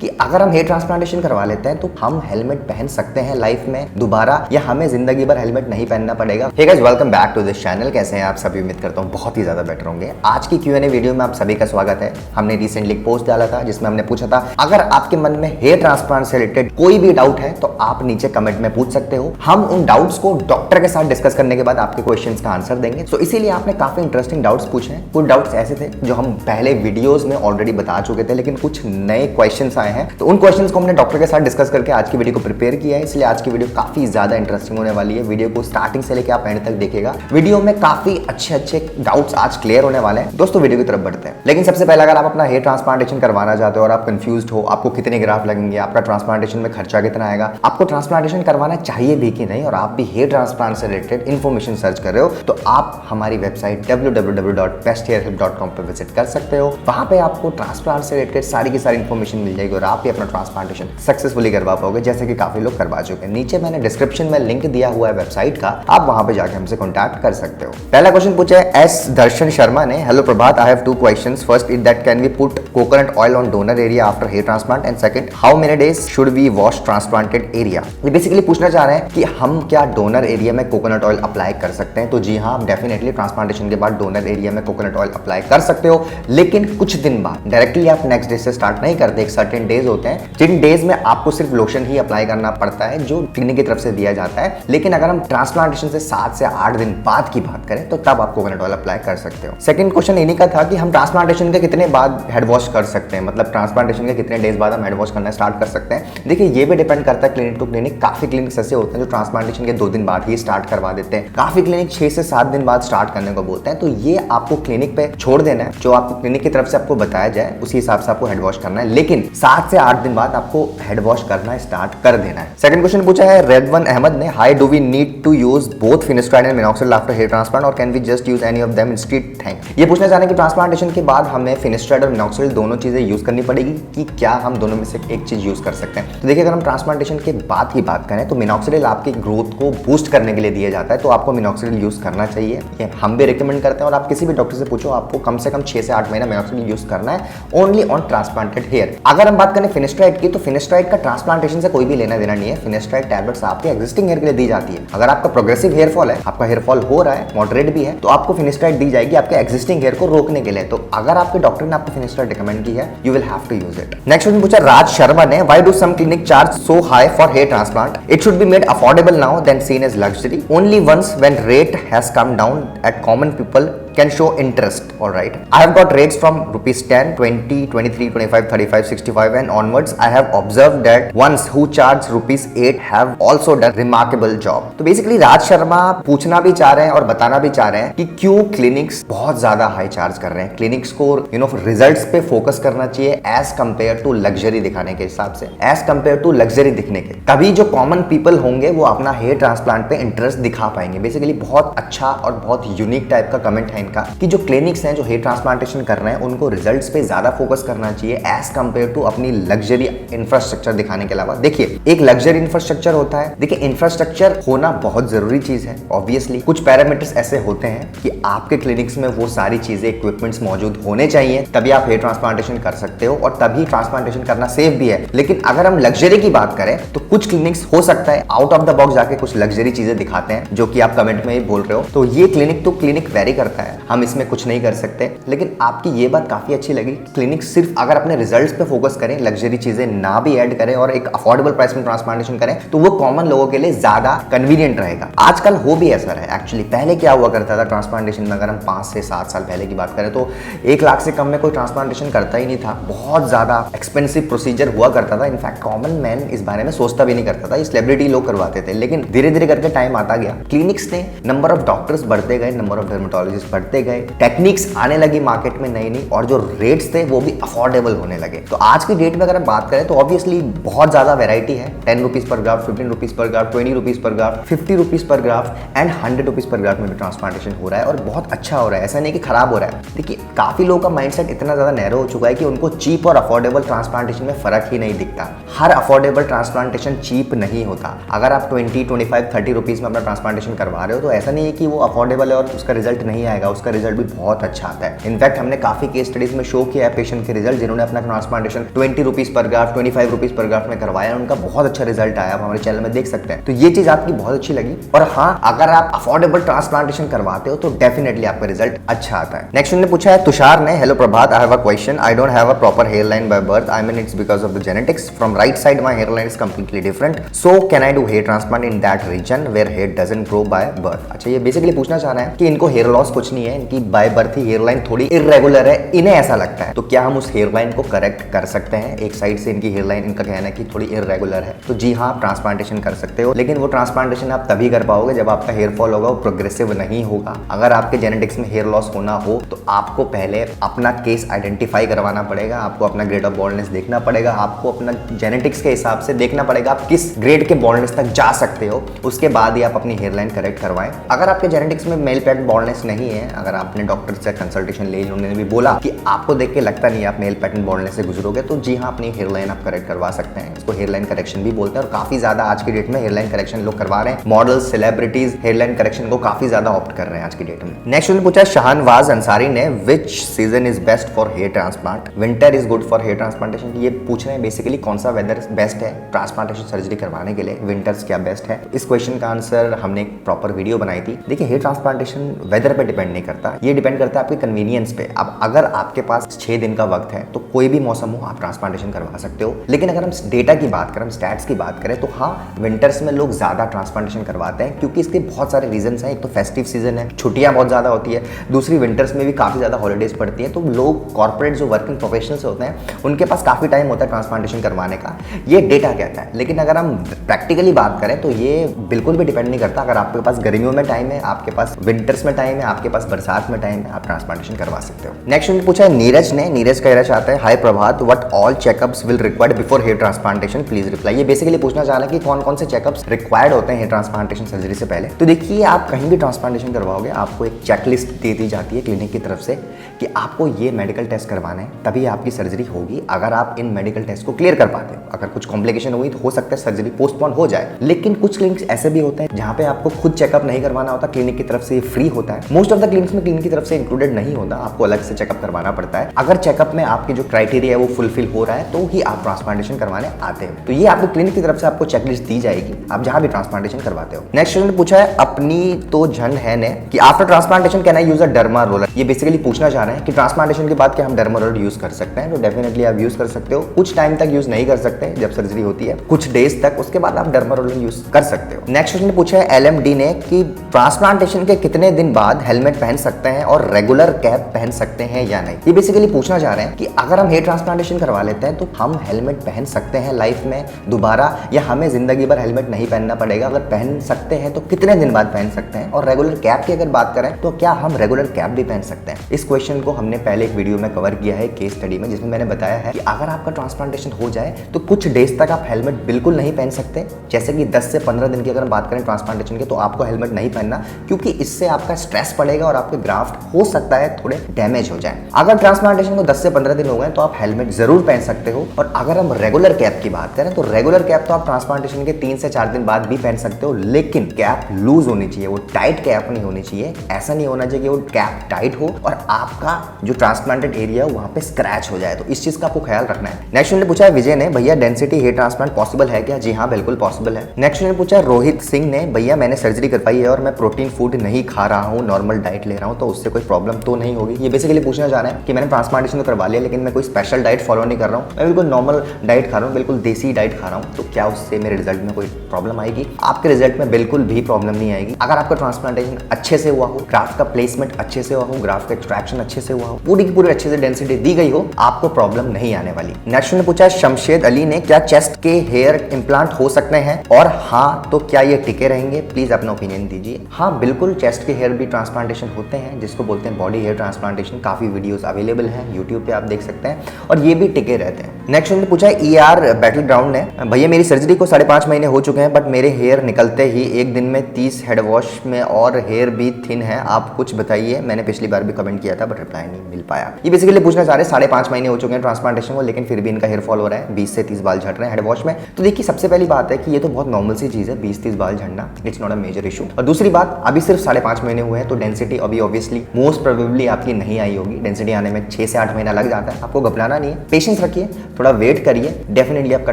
कि अगर हम हेयर ट्रांसप्लांटेशन करवा लेते हैं तो हम हेलमेट पहन सकते हैं लाइफ में दोबारा, या हमें जिंदगी भर हेलमेट नहीं पहनना पड़ेगा। Hey guys, welcome back to this channel. कैसे हैं आप सभी? उम्मीद करता हूं बहुत ही ज्यादा बेटर होंगे। आज की Q&A वीडियो में आप सभी का स्वागत है। हमने रिसेंटली एक पोस्ट डाला था जिसमें हमने पूछा था अगर आपके मन में हेयर ट्रांसप्लांट से रिलेटेड कोई भी डाउट है तो आप नीचे कमेंट में पूछ सकते हो। हम उन डाउट्स को डॉक्टर के साथ डिस्कस करने के बाद आपके क्वेश्चंस का आंसर देंगे। सो इसीलिए आपने काफी इंटरेस्टिंग डाउट्स पूछे हैं। कुछ डाउट्स ऐसे थे जो हम पहले वीडियोस में ऑलरेडी बता चुके थे, लेकिन कुछ नए क्वेश्चंस आए हैं, तो उन क्वेश्चंस को हमने डॉक्टर के साथ डिस्कस करके आज की वीडियो को प्रिपेयर किया है। इसलिए आज की वीडियो काफी ज्यादा इंटरेस्टिंग होने वाली है। वीडियो को स्टार्टिंग से लेकर आप एंड तक देखिएगा। वीडियो में काफी अच्छे डाउट्स आज क्लियर होने वाले हैं। दोस्तों वीडियो की तरफ बढ़ते हैं, लेकिन सबसे पहले अगर आप अपना हेयर ट्रांसप्लांटेशन करवाना चाहते हो और आप कंफ्यूज्ड हो, आपको कितने ग्राफ्ट लगेंगे, आपका ट्रांसप्लांटेशन में खर्चा कितना आएगा, आपको ट्रांसप्लांटेशन करवाना चाहिए भी कि नहीं, और आप भी हेयर ट्रांसप्लांट से रिलेटेड इन्फॉर्मेशन सर्च कर रहे हो, तो आप हमारी वेबसाइट www.besthairhelp.com पर विजिट कर सकते हो। वहां पे आपको ट्रांसप्लांट से रिलेटेड सारी की सारी इन्फॉर्मेशन मिल जाएगी और आप भी अपना ट्रांसप्लांटेशन सक्सेसफुली करवा पाओगे, जैसे कि काफी लोग करवा चुके हैं। नीचे मैंने डिस्क्रिप्शन में लिंक दिया हुआ है वेबसाइट का, आप वहां पे जाकर हमसे कॉन्टैक्ट कर सकते हो। पहला क्वेश्चन पूछा है एस दर्शन शर्मा ने। Hello Prabhat, I have two questions. First, is that can we put coconut oil on donor area after hair transplant, and second, how many days should we wash transplanted area. ये basically पूछना चाह रहे हैं कि हम क्या donor area में coconut oil apply कर सकते हैं। तो जी हाँ, आप डेफिनेटली ट्रांसप्लांटेशन के बाद डोनर एरिया में कोकोनट ऑयल अप्लाई कर सकते हो, लेकिन कुछ दिन बाद। डायरेक्टली आप नेक्स्ट डे से स्टार्ट नहीं करते। एक सर्टेन डेज होते हैं जिन डेज में आपको सिर्फ लोशन ही अप्लाई करना पड़ता है जो क्लिनिक की तरफ से दिया जाता है। लेकिन अगर हम ट्रांसप्लांटेशन से 7 से 8 दिन बाद की बात करें तो तब आप कोकोनट ऑयल अप्लाई कर सकते हो। सेकंड क्वेश्चन इन्हीं का था कि हम ट्रांसप्लांटेशन के कितने बाद हेड वॉश कर सकते हैं, मतलब ट्रांसप्लांटेशन के कितने डेज बाद हम हेड वॉश करना स्टार्ट कर सकते हैं। देखिए, ये भी डिपेंड करता है क्लिनिक टू क्लिनिक। काफी क्लिनिक्स ऐसे होते हैं जो ट्रांसप्लांटेशन के 2 दिन बाद ही स्टार्ट करवा देते हैं। काफी क्लिनिक 6 से 7 दिन बाद स्टार्ट करने को बोलते हैं। तो ये आपको क्लिनिक पे छोड़ देना है, जो आपको क्लिनिक की तरफ से आपको बताया जाए उसी हिसाब से आपको हेड वॉश करना है, लेकिन 7 से 8 दिन बाद आपको हेड वॉश करना स्टार्ट कर देना है। सेकंड क्वेश्चन पूछा है रेडवन अहमद ने। Hi, do we need to use both finasteride and minoxidil after hair transplant और can we just use any of them instead? Thank. ये पूछना चाह रहे हैं कि ट्रांसप्लांटेशन के बाद हमें फिनेस्ट्राइड और मिनॉक्सिडिल दोनों चीजें यूज करनी पड़ेगी कि क्या हम दोनों में से एक चीज यूज कर सकते हैं। तो देखिए, अगर हम ट्रांसप्लांटेशन के बाद की बात करें तो मिनॉक्सिडिल आपकी ग्रोथ को बूस्ट करने के लिए दिया जाता है, तो आपको मिनॉक्सिडिल यूज करना चाहिए। ये हम भी रिकमेंड करते हैं, और आप किसी भी डॉक्टर से पूछो, आपको कम से कम 6 से 8 महीना मिनॉक्सिडिल यूज करना है ओनली ऑन ट्रांसप्लांटेड हेयर। अगर हम बात करें फिनेस्ट्राइड की, तो फिनेस्ट्राइड का ट्रांसप्लांटेशन से कोई भी लेना देना नहीं है। फिनेस्ट्राइड टैबलेट्स आपके एग्जिस्टिंग हेयर के लिए दी जाती है। अगर आपका प्रोग्रेसिव हेयर फॉल है, आपका हेयर फॉल हो रहा है, मॉडरेट भी है, तो आपको फिनेस्ट्राइड दी जाएगी आपके एग्जिस्टिंग हेयर को रोकने के लिए। तो अगर आपके डॉक्टर ने आपको फिनेस्ट्राइड रिकमेंड की है, you will have to use it. Next question पूछा राज शर्मा ने। Why do some clinic charge so high for hair transplant? It should be made affordable now then seen as luxury only once when rate has come down at common people can show interest. All right, I have got rates from rupees 10, 20, 23, 25, 35, 65 and onwards. I have observed that ones who charge rupees 8 have also done remarkable job. तो basically Raj Sharma पूछना भी चाह रहे हैं और बताना भी चाह रहे हैं कि क्यों क्लिनिक्स बहुत ज्यादा हाई चार्ज कर रहे हैं। क्लिनिक्स को रिजल्ट्स पे फोकस करना चाहिए एज कंपेयर टू लग्जरी दिखाने के हिसाब से, एज कंपेयर टू लग्जरी दिखने के। तभी जो कॉमन पीपल होंगे वो अपना हेयर ट्रांसप्लांट पे इंटरेस्ट दिखा पाएंगे। बेसिकली बहुत अच्छा और बहुत यूनिक टाइप का कमेंट है इनका कि जो क्लिनिक्स हैं जो हेयर ट्रांसप्लांटेशन कर रहे हैं उनको रिजल्ट्स पे ज्यादा फोकस करना चाहिए एज कंपेयर टू अपनी लग्जरी इंफ्रास्ट्रक्चर दिखाने के अलावा। देखिए, एक लग्जरी इंफ्रास्ट्रक्चर होता है। देखिए, इंफ्रास्ट्रक्चर होना बहुत जरूरी चीज है। ऑब्वियसली कुछ पैरामीटर्स ऐसे होते हैं कि आपके क्लिनिक्स में वो सारी चीजें, इक्विपमेंट्स मौजूद होने चाहिए, तभी आप हेयर ट्रांसप्लांटेशन कर सकते हो और तभी ट्रांसप्लांटेशन करना सेफ भी है। लेकिन अगर हम लग्जरी की बात करें तो कुछ क्लिनिक्स हो सकता है आउट ऑफ द बॉक्स जाके कुछ लग्जरी चीजें दिखाते हैं, जो कि आप कमेंट में ही बोल रहे हो। तो ये क्लिनिक टू क्लिनिक वेरी करता है, हम इसमें कुछ नहीं कर सकते। लेकिन आपकी ये बात काफी अच्छी लगी, क्लिनिक सिर्फ अगर अपने रिजल्ट्स पे फोकस करें, लग्जरी चीजें ना भी ऐड करें और एक अफोर्डेबल प्राइस में ट्रांसप्लांटेशन करें, तो वो कॉमन लोगों के लिए ज्यादा कन्वीनियंट रहेगा। आजकल हो भी ऐसा है एक्चुअली। पहले क्या हुआ करता था ट्रांसप्लांटेशन में, अगर हम 5 से 7 साल पहले की बात करें तो 1 लाख से कम में कोई ट्रांसप्लांटेशन करता ही नहीं था। बहुत ज्यादा एक्सपेंसिव प्रोसीजर हुआ करता था। इनफैक्ट कॉमन मैन इस बारे में सोचता भी नहीं करता था, सेलिब्रिटी लोग करवाते थे। लेकिन धीरे धीरे करके टाइम आता गया, क्लिनिक्स ने नंबर ऑफ डॉक्टर्स बढ़ते गए, नंबर ऑफ डर्मेटोलॉजिस्ट बढ़ते गए, टेक्निक्स आने लगी मार्केट में नई नई, और जो रेट्स थे वो भी अफोर्डेबल होने लगे। तो आज की डेट में अगर हम बात करें तो ऑब्वियसली बहुत ज्यादा वैरायटी है। 10 rupees per graph, 15 rupees per graph, 20 rupees per graph, 50 rupees per graph and 100 rupees per graph में भी ट्रांसप्लांटेशन हो रहा है और बहुत अच्छा हो रहा है। ऐसा नहीं कि खराब हो रहा है। देखिए, काफी लोगों का माइंडसेट इतना ज्यादा नैरो हो चुका है कि उनको चीप और अफोर्डेबल ट्रांसप्लांटेशन में फर्क ही नहीं दिखता। हर अफोर्डेबल ट्रांसप्लांटेशन चीप नहीं होता। अगर आप 20, 25, 30 रुपीज में अपना ट्रांसप्लांटेशन करवा रहे हो तो ऐसा नहीं है कि वो अफोर्डेबल है और उसका रिजल्ट नहीं आएगा। उसका रिजल्ट भी बहुत अच्छा आता है। इनफैक्ट हमने काफी केस स्टडीज में शो किया है पेशेंट के रिजल्ट जिन्होंने अपना transplantation 20 rupees per graft 25 rupees per graft में करवाया, उनका बहुत अच्छा रिजल्ट आया। आप हमारे चैनल में देख सकते हैं। तो ये चीज आपकी बहुत अच्छी लगी। और हाँ, अगर आप अफोर्डेबल ट्रांसप्लांटेशन करवाते हो तो डेफिनेटली आपका रिजल्ट अच्छा आता है। नेक्स्ट उन्होंने पूछा है तुषार ने, hello Prabhat, I have a question, I don't have a proper hair line by birth, I mean it's because of the genetics, from right side my hair line is completely different, so can I do hair transplant in that region where hair doesn't grow by birth. अच्छा, ये basically पूछना चाह रहे हैं कि इनको hair loss कुछ नहीं है, इनकी बाय बर्थ ही हेयर लाइन थोड़ी इरेगुलर है, इन्हें ऐसा लगता है, तो क्या हम उस हेयर लाइन को करेक्ट कर सकते हैं? एक साइड से इनकी हेयर लाइन, इनका कहना है कि थोड़ी इरेगुलर है, तो जी हाँ, आप ट्रांसप्लांटेशन कर सकते हो, लेकिन वो ट्रांसप्लांटेशन आप तभी कर पाओगे जब आपका हेयर फॉल होगा, वो प्रोग्रेसिव नहीं होगा। अगर आपके जेनेटिक्स में हेयर लॉस होना हो तो आपको पहले अपना केस आइडेंटिफाई करवाना पड़ेगा, आपको अपना ग्रेड ऑफ बॉल्डनेस देखना पड़ेगा, आपको अपना जेनेटिक्स के हिसाब से देखना पड़ेगा आप किस ग्रेड के बॉल्डनेस तक जा सकते हो, उसके बाद ही आप अपनी हेयर लाइन करेक्ट करवाएं। अगर आपके जेनेटिक्स में मेल पैटर्न बॉल्डनेस नहीं है, अगर आपने डॉक्टर से कंसल्टेशन ले, उन्होंने भी बोला कि आपको देख के लगता नहीं आप मेल पैटर्न बॉल्डनेस से गुजरोगे, तो जी हाँ, अपनी हेयर लाइन आप करेक्ट करवा सकते हैं। इसको हेयर लाइन करेक्शन भी बोलते हैं और काफी ज्यादा आज की डेट में हेयर लाइन करेक्शन लोग करवा रहे हैं। Models, celebrities hair line correction को काफी ज्यादा ऑप्ट कर रहे हैं आज की डेट में। नेक्स्ट उन्होंने पूछा शाहनवाज अंसारी ने, which season is best for hair transplant, winter is good for hair transplantation. ये पूछ रहे हैं बेसिकली कौन सा वेदर बेस्ट है ट्रांसप्लांटेशन सर्जरी करवाने के लिए, विंटर्स क्या बेस्ट है। इस क्वेश्चन का आंसर हमने एक प्रॉपर वीडियो बनाई थी। देखिए, हेयर ट्रांसप्लांटेशन वेदर पे डिपेंड नहीं करता, ये डिपेंड करता है आपके कन्वीनियंस पे। अब अगर आपके पास 6 दिन का वक्त है तो कोई भी मौसम हो आप ट्रांसप्लांटेशन करवा सकते हो। लेकिन अगर हम डेटा की बात करें, हम स्टैट्स की बात करें, तो हाँ, विंटर्स में लोग ज्यादा ट्रांसप्लांटेशन करवाते हैं क्योंकि इसके बहुत सारे रीजंस हैं। एक तो फेस्टिव सीजन है, छुट्टियां बहुत ज्यादा होती है, दूसरी विंटर्स में भी काफी ज्यादा हॉलीडेज पड़ती है, तो लोग कॉर्पोरेट जो वर्किंग प्रोफेशनल्स होते हैं उनके पास काफी टाइम होता है ट्रांसप्लांटेशन करवाने का, ये डेटा कहता है। लेकिन अगर हम प्रैक्टिकली बात करें तो ये बिल्कुल भी डिपेंड नहीं करता। अगर आपके पास गर्मियों में टाइम है, आपके पास विंटर्स में टाइम है, आपके पास बरसात में टाइम है, आप ट्रांसप्लांटेशन करवा सकते हो। नेक्स्ट उन्होंने पूछा है नीरज ने, नीरज कहना चाहता है, hi Prabhat, what all checkups will required before hair transplantation, please reply. ये बेसिकली पूछना चाह रहा है कि कौन कौन से चेकअप्स रिक्वायर्ड होते हैं हेयर ट्रांसप्लांटेशन सर्जरी से पहले। तो देखिए, आप कहीं भी ट्रांसप्लांटेशन करवाओगे आपको एक चेकलिस्ट दे दी जाती है क्लिनिक की तरफ से कि आपको ये मेडिकल टेस्ट करवाना है, तभी आपकी सर्जरी होगी। अगर आप इन मेडिकल टेस्ट को क्लियर कर पाते हो, अगर कुछ कॉम्प्लिकेशन हुई तो हो सकता है सर्जरी पोस्टपोन हो जाए। लेकिन कुछ क्लिनिक्स ऐसे भी होते हैं जहां पे आपको खुद चेकअप नहीं करवाना होता, क्लिनिक की तरफ से फ्री होता है। मोस्ट ऑफ द क्लिनिक्स में क्लिनिक की तरफ से इंक्लूडेड नहीं होता, आपको अलग से चेकअप करवाना पड़ता है। अगर चेकअप में आपकी जो क्राइटेरिया है वो फुलफिल हो रहा है तो ही आप ट्रांसप्लांटेशन करवाने आते हो। तो ये आपको क्लिनिक की तरफ से आपको चेकलिस्ट दी जाएगी, आप जहां भी ट्रांसप्लांटेशन करवाते हो। नेक्स्ट उन्होंने पूछा है अपनी तो जन है ने कि after transplantation can I use a derma roller. ये बेसिकली पूछना चाह रहे हैं कि ट्रांसप्लांटेशन के बाद क्या हम डर्मा रोलर यूज कर सकते हैं। तो डेफिनेटली आप यूज कर सकते हो, कुछ टाइम तक यूज नहीं कर सकते जब सर्जरी होती है, कुछ डेज तक, उसके बाद आप डर्मा रोलर यूज कर सकते हो। नेक्स्ट उन्होंने पूछा है LMD ने कि ट्रांसप्लांटेशन के कितने दिन बाद हेलमेट पहन सकते हैं और रेगुलर कैप पहन सकते हैं या नहीं। ये बेसिकली पूछना चाह रहे हैं कि अगर हम हेयर ट्रांसप्लांटेशन करवा लेते हैं तो हम हेलमेट पहन सकते हैं लाइफ में दोबारा, या हमें जिंदगी भर हेलमेट नहीं पहनना पड़ेगा। अगर पहन सकते हैं तो कितने दिन बाद पहन सकते हैं, और रेगुलर कैप की अगर बात करें तो क्या हम रेगुलर कैप भी पहन सकते हैं। इस क्वेश्चन को हमने पहले एक वीडियो में कवर किया है केस स्टडी में, जिसमें मैंने बताया है कि अगर आपका ट्रांसप्लांटेशन हो जाए तो कुछ डेज तक आप हेलमेट बिल्कुल नहीं पहन सकते। जैसे कि 10 से 15 दिन की अगर बात करें ट्रांसप्लांटेशन की, तो आपको हेलमेट नहीं पहनना, क्योंकि इससे आपका स्ट्रेस पड़ेगा और आपके ग्राफ्ट हो सकता है थोड़े डैमेज हो जाए। अगर ट्रांसप्लांटेशन को 10 से 15 दिन हो गए तो आप हेलमेट जरूर पहन सकते हो। और अगर हम रेगुलर कैप की बात करें तो रेगुलर कैप तो आप ट्रांसप्लांटेशन के 3 से 4 दिन बाद भी पहन सकते हो, लेकिन कैप लूज होनी चाहिए, वो टाइट कैप नहीं होनी चाहिए। ऐसा नहीं होना चाहिए कि वो कैप टाइट हो और आपका जो ट्रांसप्लांटेड एरिया वहां पे स्क्रैच हो जाए, तो इस चीज का आपको ख्याल रखना है। नेक्स्ट उन्होंने पूछा है विजय ने, भैया डेंसिटी हेयर ट्रांसप्लांट पॉसिबल है क्या? जी हाँ, बिल्कुल पॉसिबल है। नेक्स्ट उन्होंने पूछा रोहित सिंह ने, भैया मैंने सर्जरी करवाई है और मैं प्रोटीन फूड नहीं खा रहा हूँ, नॉर्मल डाइट ले रहा हूँ, तो उससे कोई प्रॉब्लम तो नहीं होगी। ये बेसिकली पूछना चाह रहे हैं कि मैंने ट्रांसप्लांटेशन तो करवा लिया लेकिन मैं कोई स्पेशल डाइट फॉलो नहीं कर रहा हूँ, मैं बिल्कुल नॉर्मल डाइट खा रहा हूँ, बिल्कुल देसी डाइट खा रहा हूँ, तो क्या उससे मेरे रिजल्ट में कोई प्रॉब्लम आएगी? आपके रिजल्ट में बिल्कुल भी प्रॉब्लम नहीं आएगी। अगर आपका ट्रांसप्लांटेशन अच्छे से हुआ हो, ग्राफ्ट का प्लेसमेंट अच्छे से हुआ हो, ग्राफ्ट का एक्सट्रैक्शन अच्छे से हुआ हो, पूरी की पूरी अच्छे से डेंसिटी दी गई हो, आपको प्रॉब्लम नहीं आने वाली। नेक्स्ट ने पूछा शमशेद अली ने, क्या चेस्ट के हेयर इंप्लांट हो सकते हैं और हाँ तो क्या ये टिके रहेंगे? प्लीज अपना ओपिनियन दीजिए। हाँ बिल्कुल, चेस्ट के हेयर भी ट्रांसप्लांटेशन होते हैं, जिसको बोलते हैं बॉडी हेयर ट्रांसप्लांटेशन। काफी वीडियोस अवेलेबल हैं यूट्यूब पे, आप देख सकते हैं, और ये भी टिके रहते हैं। नेक्स्ट उन्होंने पूछा है ER बैटल ग्राउंड ने, भैया मेरी सर्जरी को 5.5 महीने हो चुके हैं बट मेरे हेयर निकलते ही एक दिन में 30 हेड वॉश में और हेयर भी थिन है, आप कुछ बताइए। मैंने पिछली बार भी कमेंट किया था बट रिप्लाई नहीं मिल पाया। ये बेसिकली पूछना चाह रहे हैं 5.5 महीने हो चुके हैं ट्रांसप्लांटेशन को, लेकिन फिर भी इनका हेयर फॉल हो रहा है, 20 से 30 बाल झड़ रहे हैं हेड वॉश में। तो देखिए, सबसे पहली बात है कि ये तो बहुत नॉर्मल सी चीज है, 20-30 बाल झड़ना, it's not a major issue. और दूसरी बात, अभी सिर्फ 5.5 महीने हुए हैं तो डेंसिटी अभी ऑब्वियसली मोस्ट प्रोबेबली आपकी नहीं आई होगी। डेंसिटी आने में 6 से 8 महीना लग जाता है। आपको घबराना नहीं है, पेशेंस रखिए, थोड़ा वेट करिए, डेफिनेटली आपका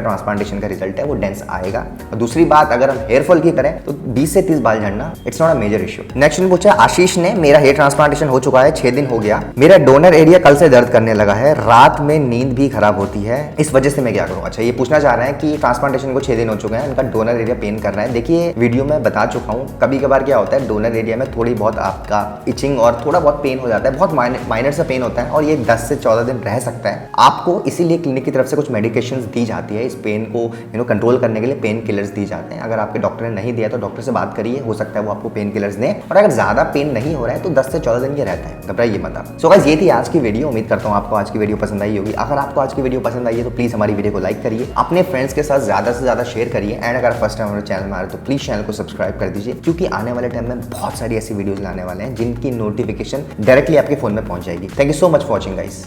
ट्रांसप्लांटेशन का रिजल्ट है वो डेंस आएगा। और दूसरी बात, अगर हम हेयर फॉल की करें तो 20 से 30 बाल झड़ना it's not a major issue. Next पूछा आशीष ने, मेरा हेयर ट्रांसप्लांटेशन हो चुका है, 6 दिन हो गया, मेरा डोनर एरिया कल से दर्द करने लगा है, रात में नींद भी खराब होती है, इस वजह से मैं क्या करूं। अच्छा, ये पूछना चाह रहे हैं कि ट्रांसप्लांटेशन को 6 दिन हो चुके हैं, उनका डोनर एरिया पेन कर रहा है। देखिए वीडियो में बता चुका हूं, कभी कभार क्या होता है डोनर एरिया में थोड़ी बहुत आपका इचिंग और थोड़ा बहुत पेन हो जाता है, बहुत माइनर सा पेन होता है और ये 10 से 14 दिन रह सकता है। आपको इसीलिए क्लिनिक की तरफ से कुछ मेडिकेशन दी जाती है, इस पेन को कंट्रोल करने के लिए पेन किलर्स दी जाते हैं। अगर आपके डॉक्टर ने नहीं दिया तो डॉक्टर से बात करिए, हो सकता है वो आपको पेन किलर्स दें। और अगर ज्यादा पेन नहीं हो रहा है तो 10 से 14 दिन के रहता है, घबराइए मत आप। सो गाइस, ये थी आज की वीडियो। उम्मीद करता हूँ आपको आज की वीडियो पसंद आई होगी। अगर आपको आज की वीडियो पसंद आई है तो प्लीज हमारी वीडियो को लाइक करिए, अपने फ्रेंड्स के साथ ज्यादा से ज्यादा शेयर करिए एंड अगर फर्स्ट टाइम हमारे चैनल में आ रहे तो प्लीज चैनल को सब्सक्राइब कर दीजिए, क्योंकि आने वाले टाइम में बहुत सारी ऐसी वीडियोस लाने वाले हैं जिनकी नोटिफिकेशन डायरेक्टली आपके फोन में पहुंच जाएगी। Thank you so much for watching guys.